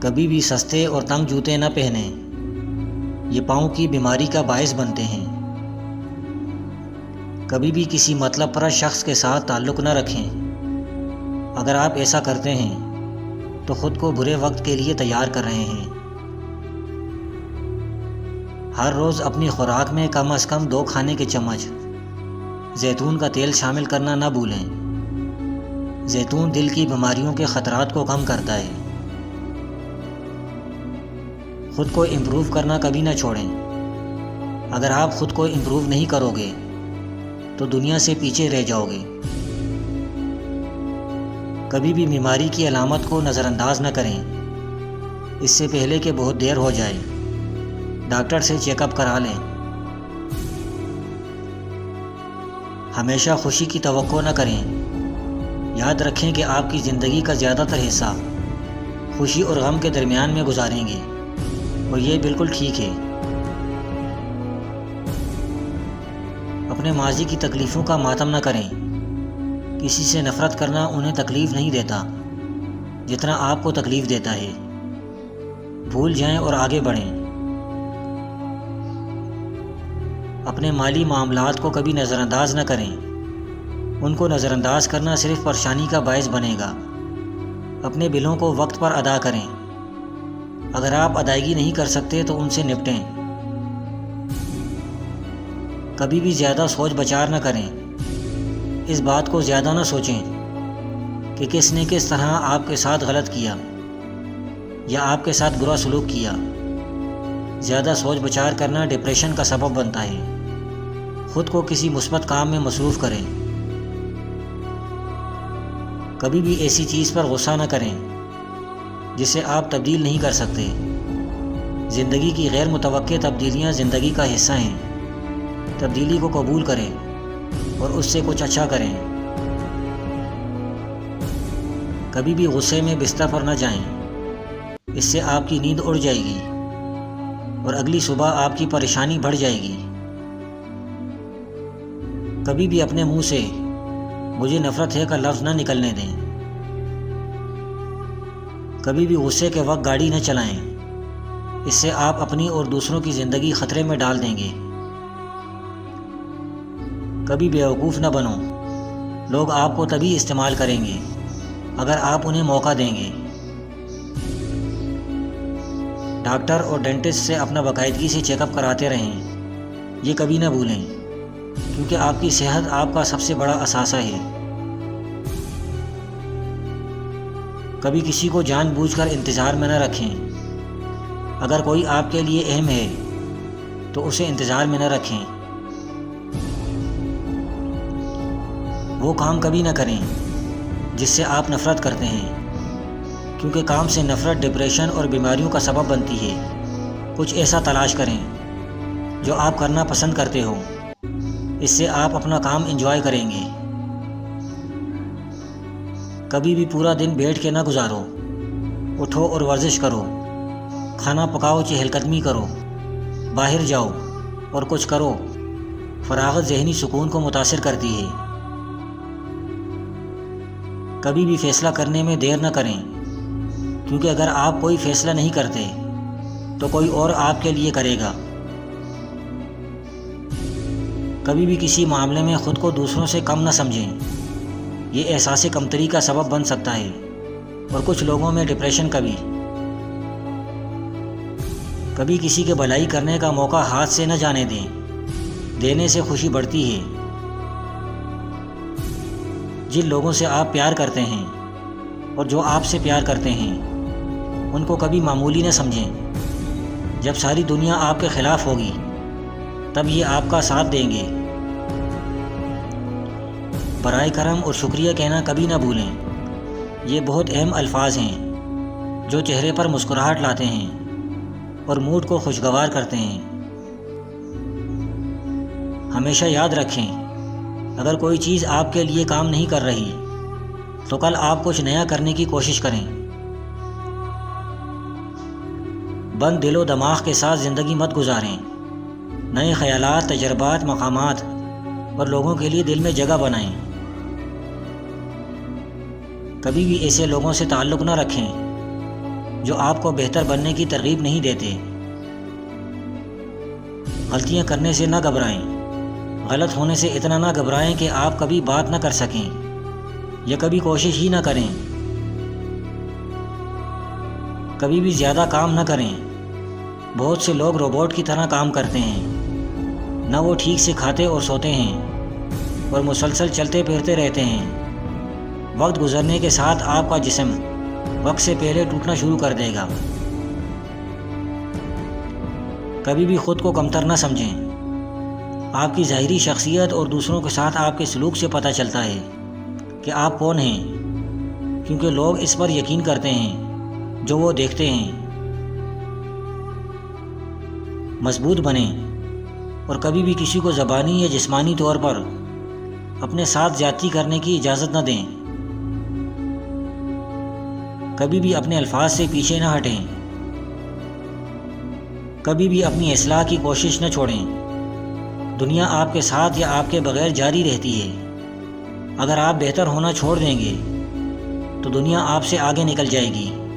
کبھی بھی سستے اور تنگ جوتے نہ پہنیں، یہ پاؤں کی بیماری کا باعث بنتے ہیں۔ کبھی بھی کسی مطلب پرست شخص کے ساتھ تعلق نہ رکھیں، اگر آپ ایسا کرتے ہیں تو خود کو برے وقت کے لیے تیار کر رہے ہیں۔ ہر روز اپنی خوراک میں کم از کم 2 کھانے کے چمچ زیتون کا تیل شامل کرنا نہ بھولیں۔ زیتون دل کی بیماریوں کے خطرات کو کم کرتا ہے۔ خود کو امپروو کرنا کبھی نہ چھوڑیں، اگر آپ خود کو امپروو نہیں کرو گے تو دنیا سے پیچھے رہ جاؤ گے۔ کبھی بھی بیماری کی علامت کو نظر انداز نہ کریں، اس سے پہلے کہ بہت دیر ہو جائے۔ ڈاکٹر سے چیک اپ کرا لیں۔ ہمیشہ خوشی کی توقع نہ کریں، یاد رکھیں کہ آپ کی زندگی کا زیادہ تر حصہ خوشی اور غم کے درمیان میں گزاریں گے، اور یہ بالکل ٹھیک ہے۔ اپنے ماضی کی تکلیفوں کا ماتم نہ کریں، کسی سے نفرت کرنا انہیں تکلیف نہیں دیتا جتنا آپ کو تکلیف دیتا ہے۔ بھول جائیں اور آگے بڑھیں۔ اپنے مالی معاملات کو کبھی نظر انداز نہ کریں، ان کو نظر انداز کرنا صرف پریشانی کا باعث بنے گا۔ اپنے بلوں کو وقت پر ادا کریں، اگر آپ ادائیگی نہیں کر سکتے تو ان سے نپٹیں۔ کبھی بھی زیادہ سوچ بچار نہ کریں، اس بات کو زیادہ نہ سوچیں کہ کس نے کس طرح آپ کے ساتھ غلط کیا یا آپ کے ساتھ برا سلوک کیا۔ زیادہ سوچ بچار کرنا ڈپریشن کا سبب بنتا ہے۔ خود کو کسی مثبت کام میں مصروف کریں۔ کبھی بھی ایسی چیز پر غصہ نہ کریں جسے آپ تبدیل نہیں کر سکتے۔ زندگی کی غیر متوقع تبدیلیاں زندگی کا حصہ ہیں۔ تبدیلی کو قبول کریں اور اس سے کچھ اچھا کریں۔ کبھی بھی غصے میں بستر پر نہ جائیں، اس سے آپ کی نیند اڑ جائے گی اور اگلی صبح آپ کی پریشانی بڑھ جائے گی۔ کبھی بھی اپنے منہ سے "مجھے نفرت ہے" کا لفظ نہ نکلنے دیں۔ کبھی بھی غصے کے وقت گاڑی نہ چلائیں، اس سے آپ اپنی اور دوسروں کی زندگی خطرے میں ڈال دیں گے۔ کبھی بیوقوف نہ بنو، لوگ آپ کو تبھی استعمال کریں گے اگر آپ انہیں موقع دیں گے۔ ڈاکٹر اور ڈینٹسٹ سے اپنا باقاعدگی سے چیک اپ کراتے رہیں، یہ کبھی نہ بھولیں، کیونکہ آپ کی صحت آپ کا سب سے بڑا اثاثہ ہے۔ کبھی کسی کو جان بوجھ کر انتظار میں نہ رکھیں، اگر کوئی آپ کے لیے اہم ہے تو اسے انتظار میں نہ رکھیں۔ وہ کام کبھی نہ کریں جس سے آپ نفرت کرتے ہیں، کیونکہ کام سے نفرت ڈپریشن اور بیماریوں کا سبب بنتی ہے۔ کچھ ایسا تلاش کریں جو آپ کرنا پسند کرتے ہو، اس سے آپ اپنا کام انجوائے کریں گے۔ کبھی بھی پورا دن بیٹھ کے نہ گزارو، اٹھو اور ورزش کرو، کھانا پکاؤ، چہل قدمی کرو، باہر جاؤ اور کچھ کرو۔ فراغت ذہنی سکون کو متاثر کرتی ہے۔ کبھی بھی فیصلہ کرنے میں دیر نہ کریں، کیونکہ اگر آپ کوئی فیصلہ نہیں کرتے تو کوئی اور آپ کے لیے کرے گا۔ کبھی بھی کسی معاملے میں خود کو دوسروں سے کم نہ سمجھیں، یہ احساس کمتری کا سبب بن سکتا ہے، اور کچھ لوگوں میں ڈپریشن کا بھی۔ کبھی کسی کے بھلائی کرنے کا موقع ہاتھ سے نہ جانے دیں، دینے سے خوشی بڑھتی ہے۔ جن لوگوں سے آپ پیار کرتے ہیں اور جو آپ سے پیار کرتے ہیں، ان کو کبھی معمولی نہ سمجھیں۔ جب ساری دنیا آپ کے خلاف ہوگی تب یہ آپ کا ساتھ دیں گے۔ برائے کرم اور شکریہ کہنا کبھی نہ بھولیں، یہ بہت اہم الفاظ ہیں جو چہرے پر مسکراہٹ لاتے ہیں اور موڈ کو خوشگوار کرتے ہیں۔ ہمیشہ یاد رکھیں، اگر کوئی چیز آپ کے لیے کام نہیں کر رہی تو کل آپ کچھ نیا کرنے کی کوشش کریں۔ بند دل و دماغ کے ساتھ زندگی مت گزاریں، نئے خیالات، تجربات، مقامات اور لوگوں کے لیے دل میں جگہ بنائیں۔ کبھی بھی ایسے لوگوں سے تعلق نہ رکھیں جو آپ کو بہتر بننے کی ترغیب نہیں دیتے۔ غلطیاں کرنے سے نہ گھبرائیں، غلط ہونے سے اتنا نہ گھبرائیں کہ آپ کبھی بات نہ کر سکیں یا کبھی کوشش ہی نہ کریں۔ کبھی بھی زیادہ کام نہ کریں۔ بہت سے لوگ روبوٹ کی طرح کام کرتے ہیں، نہ وہ ٹھیک سے کھاتے اور سوتے ہیں اور مسلسل چلتے پھرتے رہتے ہیں۔ وقت گزرنے کے ساتھ آپ کا جسم وقت سے پہلے ٹوٹنا شروع کر دے گا۔ کبھی بھی خود کو کمتر نہ سمجھیں۔ آپ کی ظاہری شخصیت اور دوسروں کے ساتھ آپ کے سلوک سے پتہ چلتا ہے کہ آپ کون ہیں، کیونکہ لوگ اس پر یقین کرتے ہیں جو وہ دیکھتے ہیں۔ مضبوط بنیں اور کبھی بھی کسی کو زبانی یا جسمانی طور پر اپنے ساتھ زیادتی کرنے کی اجازت نہ دیں۔ کبھی بھی اپنے الفاظ سے پیچھے نہ ہٹیں۔ کبھی بھی اپنی اصلاح کی کوشش نہ چھوڑیں۔ دنیا آپ کے ساتھ یا آپ کے بغیر جاری رہتی ہے۔ اگر آپ بہتر ہونا چھوڑ دیں گے تو دنیا آپ سے آگے نکل جائے گی۔